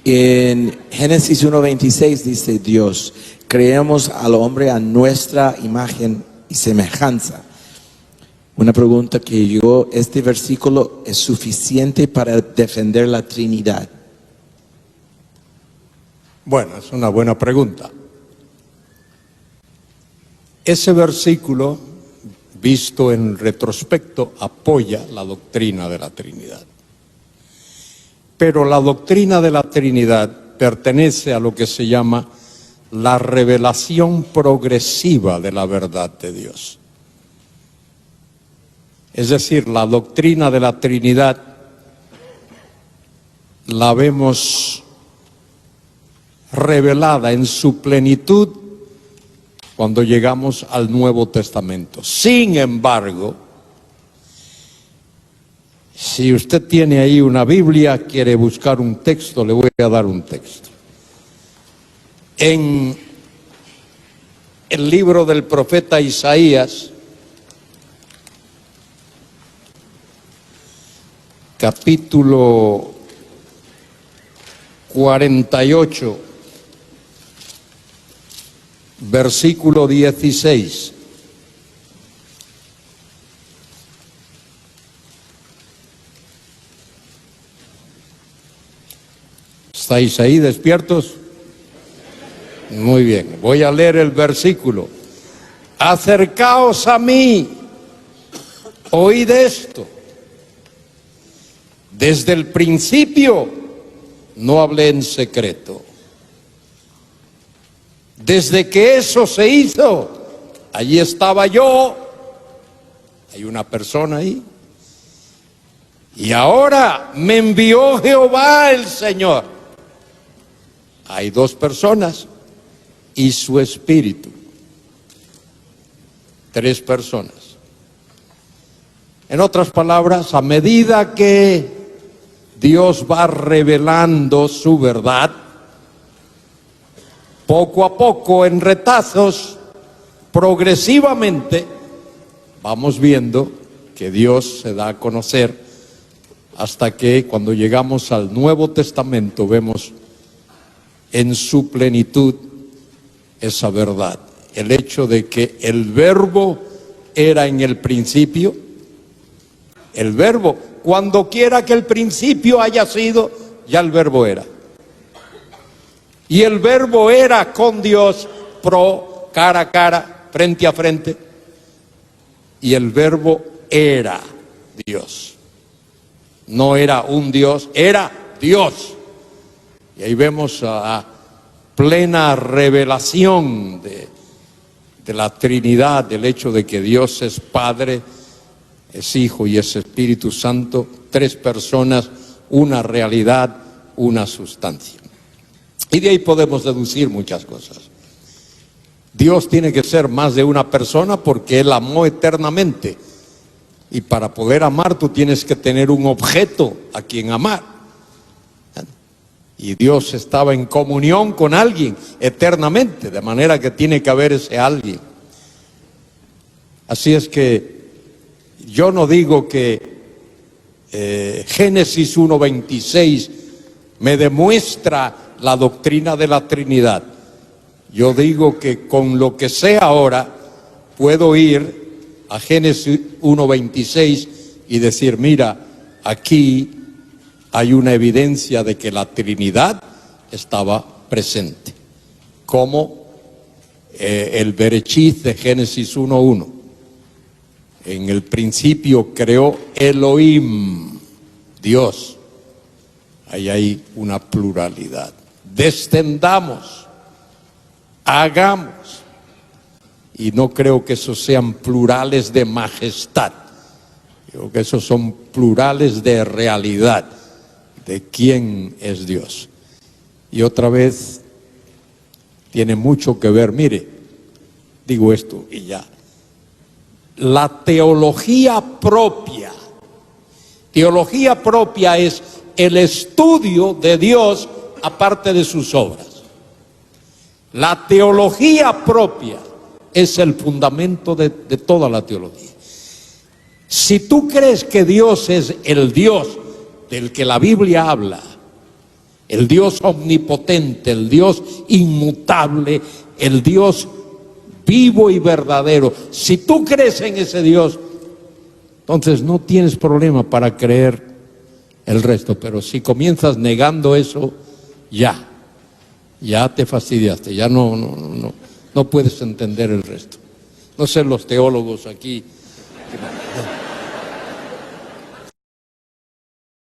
En Génesis 1:26 dice Dios, creamos al hombre a nuestra imagen y semejanza. Una pregunta que este versículo es suficiente para defender la Trinidad. Bueno, es una buena pregunta. Ese versículo, visto en retrospecto, apoya la doctrina de la Trinidad. Pero la doctrina de la Trinidad pertenece a lo que se llama la revelación progresiva de la verdad de Dios. Es decir, la doctrina de la Trinidad la vemos revelada en su plenitud cuando llegamos al Nuevo Testamento. Sin embargo, si usted tiene ahí una Biblia, quiere buscar un texto, le voy a dar un texto. En el libro del profeta Isaías, capítulo 48, versículo 16. ¿Estáis ahí despiertos? Muy bien, voy a leer el versículo. Acercaos a mí, oíd esto. Desde el principio no hablé en secreto. Desde que eso se hizo, allí estaba yo. Hay una persona ahí. Y ahora me envió Jehová el Señor. Hay dos personas y su espíritu. Tres personas. En otras palabras, a medida que Dios va revelando su verdad, poco a poco, en retazos, progresivamente, vamos viendo que Dios se da a conocer hasta que cuando llegamos al Nuevo Testamento vemos en su plenitud esa verdad. El hecho de que el Verbo era en el principio, el Verbo, cuando quiera que el principio haya sido, ya el Verbo era. Y el Verbo era con Dios, cara a cara, frente a frente. Y el Verbo era Dios. No era un Dios, era Dios. Y ahí vemos a plena revelación de la Trinidad, del hecho de que Dios es Padre, es Hijo y es Espíritu Santo, tres personas, una realidad, una sustancia. Y de ahí podemos deducir muchas cosas. Dios tiene que ser más de una persona porque Él amó eternamente. Y para poder amar tú tienes que tener un objeto a quien amar. Y Dios estaba en comunión con alguien eternamente, de manera que tiene que haber ese alguien. Así es que yo no digo que Génesis 1:26 me demuestra la doctrina de la Trinidad. Yo digo que con lo que sé ahora puedo ir a Génesis 1:26 y decir, mira, aquí hay una evidencia de que la Trinidad estaba presente, como el Bereshit de Génesis 1:1. En el principio creó Elohim, Dios. Ahí hay una pluralidad. Descendamos, hagamos. Y no creo que esos sean plurales de majestad. Creo que esos son plurales de realidad, de quién es Dios. Y otra vez, tiene mucho que ver, mire, digo esto y ya. La teología propia es el estudio de Dios aparte de sus obras. La teología propia es el fundamento de toda la teología. Si tú crees que Dios es el Dios del que la Biblia habla, el Dios omnipotente, el Dios inmutable, el Dios vivo y verdadero. Si tú crees en ese Dios, entonces no tienes problema para creer el resto. Pero si comienzas negando eso, ya te fastidiaste, ya no puedes entender el resto. No sé los teólogos aquí